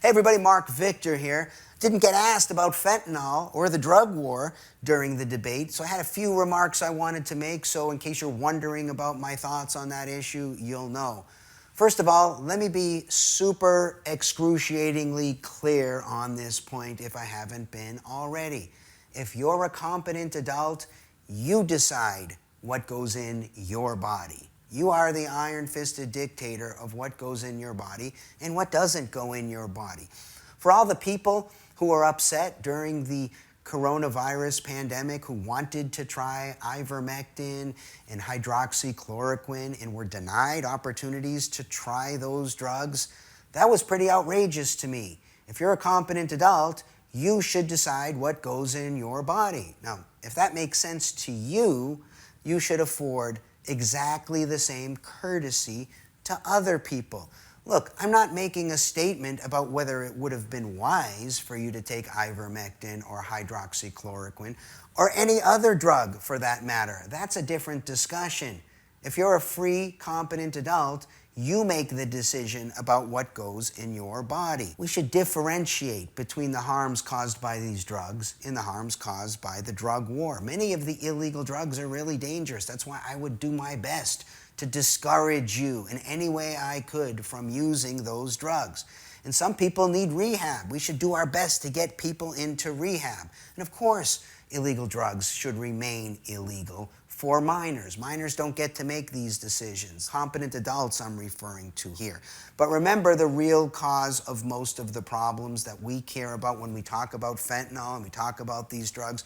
Hey everybody, Marc Victor here. Didn't get asked about fentanyl or the drug war during the debate, so I had a few remarks I wanted to make, so in case you're wondering about my thoughts on that issue, you'll know. First of all, let me be super excruciatingly clear on this point if I haven't been already. If you're a competent adult, you decide what goes in your body. You are the iron-fisted dictator of what goes in your body and what doesn't go in your body. For all the people who are upset during the coronavirus pandemic who wanted to try ivermectin and hydroxychloroquine and were denied opportunities to try those drugs, that was pretty outrageous to me. If you're a competent adult, you should decide what goes in your body. Now, if that makes sense to you, you should afford exactly the same courtesy to other people. Look, I'm not making a statement about whether it would have been wise for you to take ivermectin or hydroxychloroquine or any other drug for that matter. That's a different discussion. If you're a free, competent adult, you make the decision about what goes in your body. We should differentiate between the harms caused by these drugs and the harms caused by the drug war. Many of the illegal drugs are really dangerous. That's why I would do my best to discourage you in any way I could from using those drugs. And some people need rehab. We should do our best to get people into rehab. And of course, illegal drugs should remain illegal for minors. Minors don't get to make these decisions. Competent adults I'm referring to here. But remember the real cause of most of the problems that we care about when we talk about fentanyl and we talk about these drugs.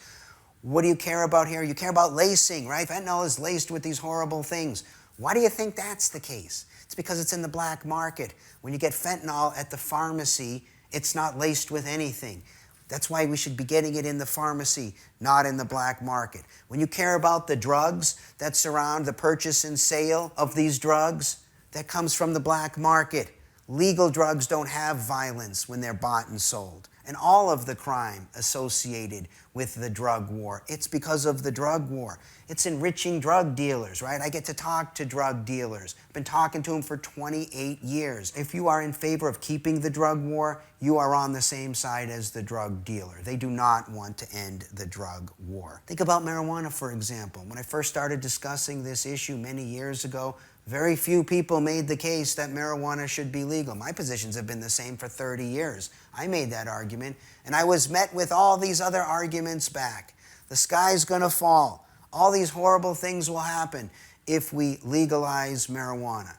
What do you care about here? You care about lacing, right? Fentanyl is laced with these horrible things. Why do you think that's the case? It's because it's in the black market. When you get fentanyl at the pharmacy, it's not laced with anything. That's why we should be getting it in the pharmacy, not in the black market. When you care about the drugs that surround the purchase and sale of these drugs, that comes from the black market. Legal drugs don't have violence when they're bought and sold. And all of the crime associated with the drug war, it's because of the drug war. It's enriching drug dealers, right? I get to talk to drug dealers. I've been talking to them for 28 years. If you are in favor of keeping the drug war, you are on the same side as the drug dealer. They do not want to end the drug war. Think about marijuana, for example. When I first started discussing this issue many years ago, very few people made the case that marijuana should be legal. My positions have been the same for 30 years. I made that argument, and I was met with all these other arguments back. The sky's gonna fall. All these horrible things will happen if we legalize marijuana.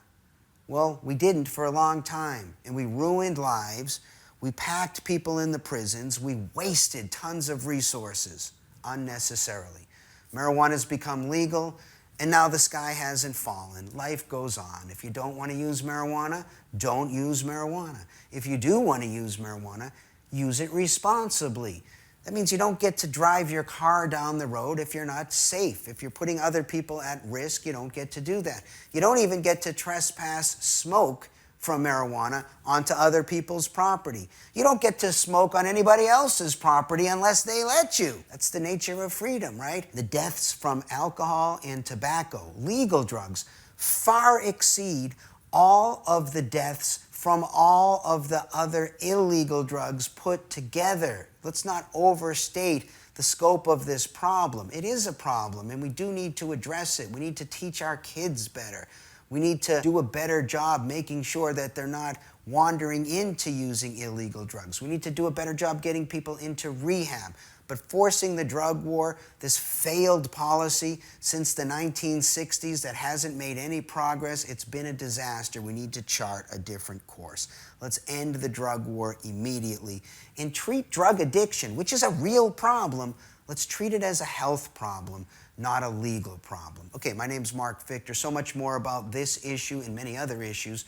Well, we didn't for a long time, and we ruined lives. We packed people in the prisons. We wasted tons of resources unnecessarily. Marijuana's become legal, and now the sky hasn't fallen. Life goes on. If you don't want to use marijuana, don't use marijuana. If you do want to use marijuana, use it responsibly. That means you don't get to drive your car down the road if you're not safe. If you're putting other people at risk, you don't get to do that. You don't even get to trespass smoke from marijuana onto other people's property. You don't get to smoke on anybody else's property unless they let you. That's the nature of freedom, right? The deaths from alcohol and tobacco, legal drugs, far exceed all of the deaths from all of the other illegal drugs put together. Let's not overstate the scope of this problem. It is a problem, and we do need to address it. We need to teach our kids better. We need to do a better job making sure that they're not wandering into using illegal drugs. We need to do a better job getting people into rehab. But forcing the drug war, this failed policy since the 1960s that hasn't made any progress, it's been a disaster. We need to chart a different course. Let's end the drug war immediately and treat drug addiction, which is a real problem. Let's treat it as a health problem, not a legal problem. Okay, my name's Marc Victor. So much more about this issue and many other issues.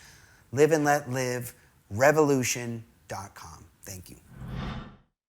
Live and let live, revolution.com. Thank you.